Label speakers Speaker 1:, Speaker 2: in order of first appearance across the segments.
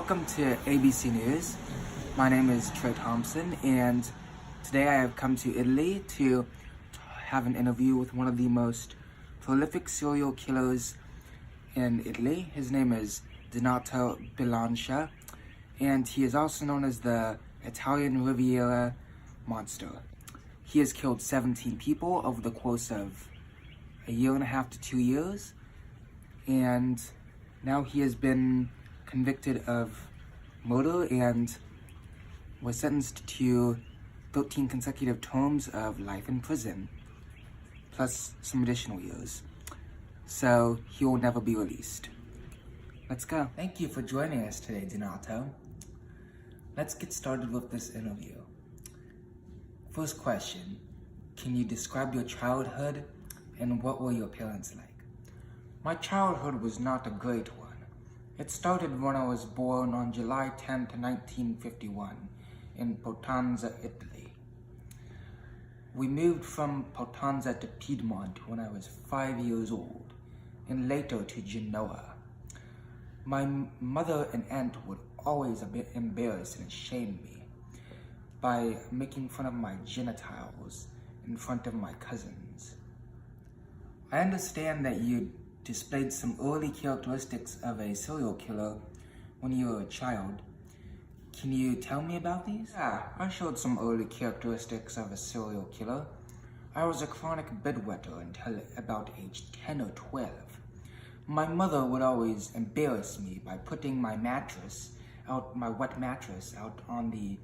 Speaker 1: Welcome to ABC News. My name is Trey Thompson, and today I have come to Italy to have an interview with one of the most prolific serial killers in Italy. His name is Donato Bilancia, and he is also known as the Italian Riviera Monster. He has killed 17 people over the course of a year and a half to 2 years, and now he has been convicted of murder and was sentenced to 13 consecutive terms of life in prison, plus some additional years. So he will never be released. Let's go. Thank you for joining us today, Donato. Let's get started with this interview. First question, can you describe your childhood and what were your parents like? My childhood was not a great one. It started when I was born on July 10th, 1951 in Potenza, Italy. We moved from Potenza to Piedmont when I was 5 years old, and later to Genoa. My mother and aunt would always embarrass and shame me by making fun of my genitals in front of my cousins. I understand that you displayed some early characteristics of a serial killer when you were a child. Can you tell me about these? Yeah, I showed some early characteristics of a serial killer. I was a chronic bedwetter until about age 10 or 12. My mother would always embarrass me by putting my wet mattress out on the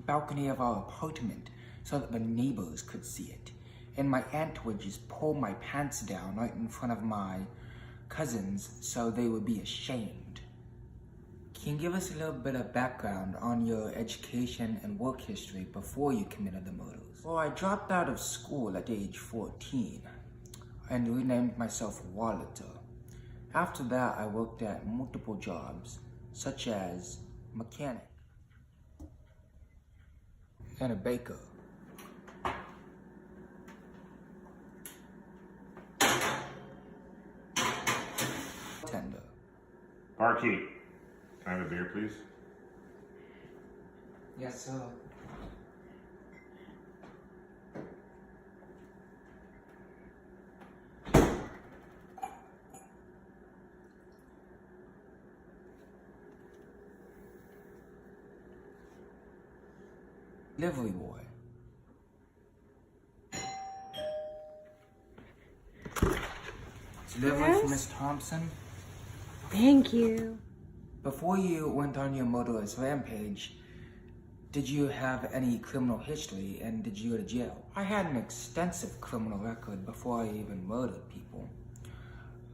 Speaker 1: balcony of our apartment so that the neighbors could see it. And my aunt would just pull my pants down right in front of my cousins so they would be ashamed. Can you give us a little bit of background on your education and work history before you committed the murders? Well, I dropped out of school at age 14 and renamed myself Walter. After that, I worked at multiple jobs, such as mechanic and a baker. Tender.
Speaker 2: Barkeep, can I have a beer, please?
Speaker 1: Yes, sir. Delivery boy. Delivery for Miss Thompson.
Speaker 3: Thank you.
Speaker 1: Before you went on your murderous rampage, did you have any criminal history and did you go to jail? I had an extensive criminal record before I even murdered people.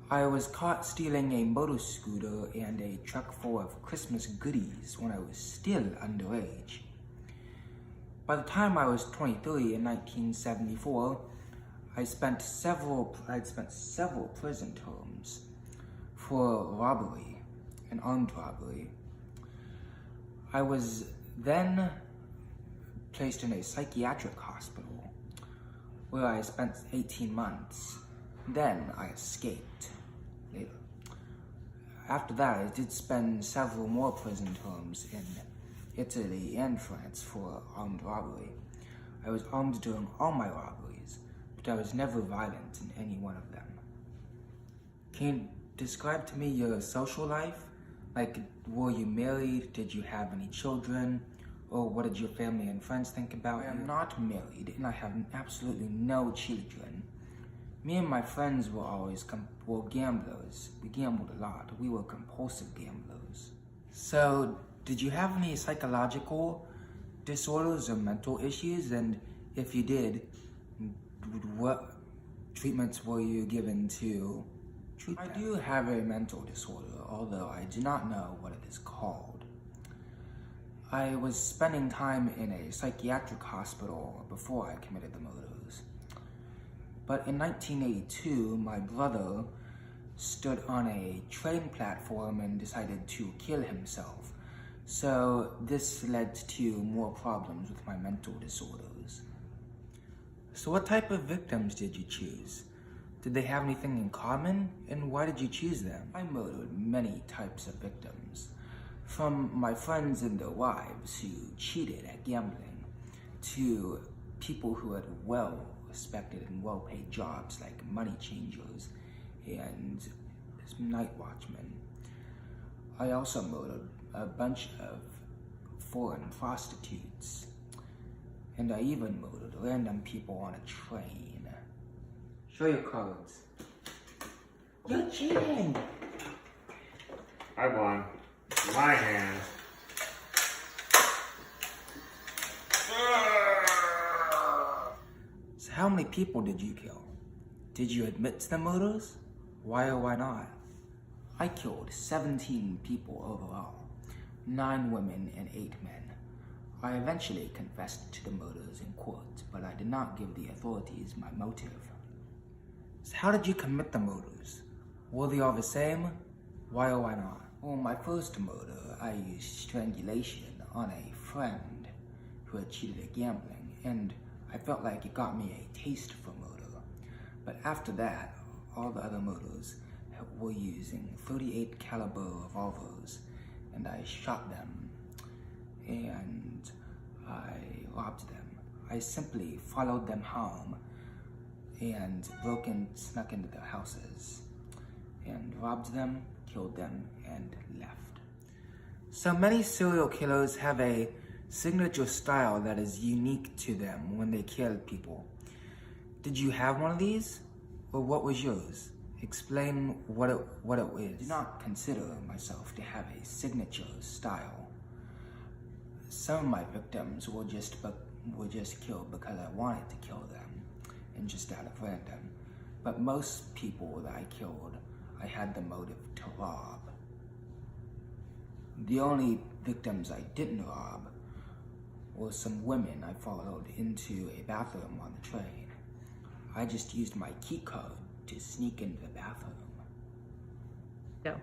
Speaker 1: I was caught stealing a motor scooter and a truck full of Christmas goodies when I was still underage. By the time I was 23 in 1974, I'd spent several prison terms for robbery and armed robbery. I was then placed in a psychiatric hospital where I spent 18 months. Then I escaped later. After that, I did spend several more prison terms in Italy and France for armed robbery. I was armed during all my robberies, but I was never violent in any one of them. Can you describe to me your social life? Like, were you married? Did you have any children? Or what did your family and friends think about you? I am not married, and I have absolutely no children. Me and my friends were gamblers. We gambled a lot. We were compulsive gamblers. So, did you have any psychological disorders or mental issues? And if you did, what treatments were you given to treat them? I do have a mental disorder, although I do not know what it is called. I was spending time in a psychiatric hospital before I committed the murders. But in 1982, my brother stood on a train platform and decided to kill himself. So this led to more problems with my mental disorders. So what type of victims did you choose? Did they have anything in common? And why did you choose them? I murdered many types of victims. From my friends and their wives who cheated at gambling, to people who had well-respected and well-paid jobs like money changers and night watchmen. I also murdered a bunch of foreign prostitutes, and I even murdered random people on a train. Show your cards. You're cheating!
Speaker 2: I won. My hand.
Speaker 1: So how many people did you kill? Did you admit to the murders? Why or why not? I killed 17 people overall, 9 women and 8 men. I eventually confessed to the murders in court, but I did not give the authorities my motive. So how did you commit the murders? Were they all the same? Why or why not? Well, my first murder, I used strangulation on a friend who had cheated at gambling, and I felt like it got me a taste for murder. But after that, all the other murders were using .38 caliber revolvers, and I shot them, and I robbed them. I simply followed them home and snuck into their houses, and robbed them, killed them, and left. So many serial killers have a signature style that is unique to them when they kill people. Did you have one of these? Or what was yours? Explain what it is. I do not consider myself to have a signature style. Some of my victims were just killed because I wanted to kill them, and just out of random. But most people that I killed, I had the motive to rob. The only victims I didn't rob were some women I followed into a bathroom on the train. I just used my key code to sneak into the bathroom.
Speaker 3: Go.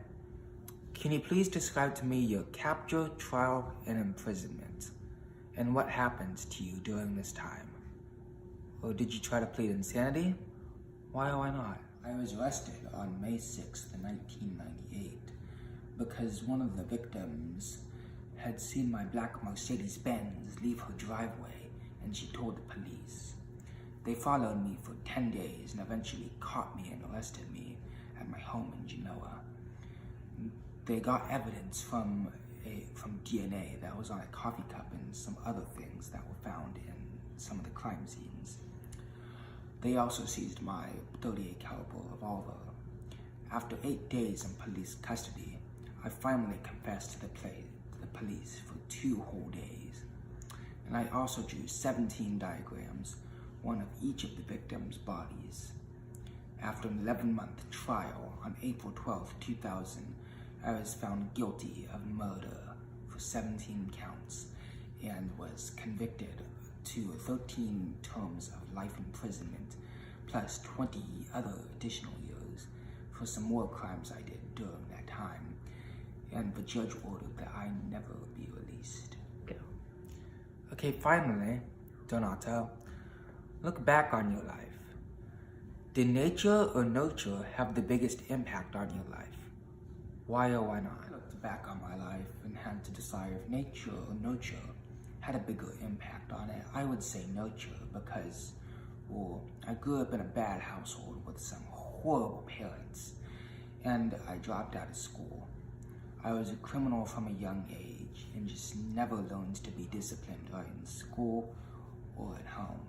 Speaker 1: Can you please describe to me your capture, trial, and imprisonment, and what happened to you during this time? Or did you try to plead insanity? Why or why not? I was arrested on May 6th, 1998, because one of the victims had seen my black Mercedes-Benz leave her driveway, and she told the police. They followed me for 10 days and eventually caught me and arrested me at my home in Genoa. They got evidence from DNA that was on a coffee cup and some other things that were found in some of the crime scenes. They also seized my .38 caliber revolver. After 8 days in police custody, I finally confessed to the police for 2 whole days. And I also drew 17 diagrams, one of each of the victims' bodies. After an 11-month trial on April 12, 2000, I was found guilty of murder for 17 counts and was convicted to 13 terms of life imprisonment plus 20 other additional years for some more crimes I did during that time. And the judge ordered that I never be released.
Speaker 3: Go.
Speaker 1: Okay, finally, Donato, look back on your life. Did nature or nurture have the biggest impact on your life? Why or why not? I looked back on my life and had to decide if nature or nurture had a bigger impact on it. I would say nurture because, well, I grew up in a bad household with some horrible parents, and I dropped out of school. I was a criminal from a young age and just never learned to be disciplined right in school or at home.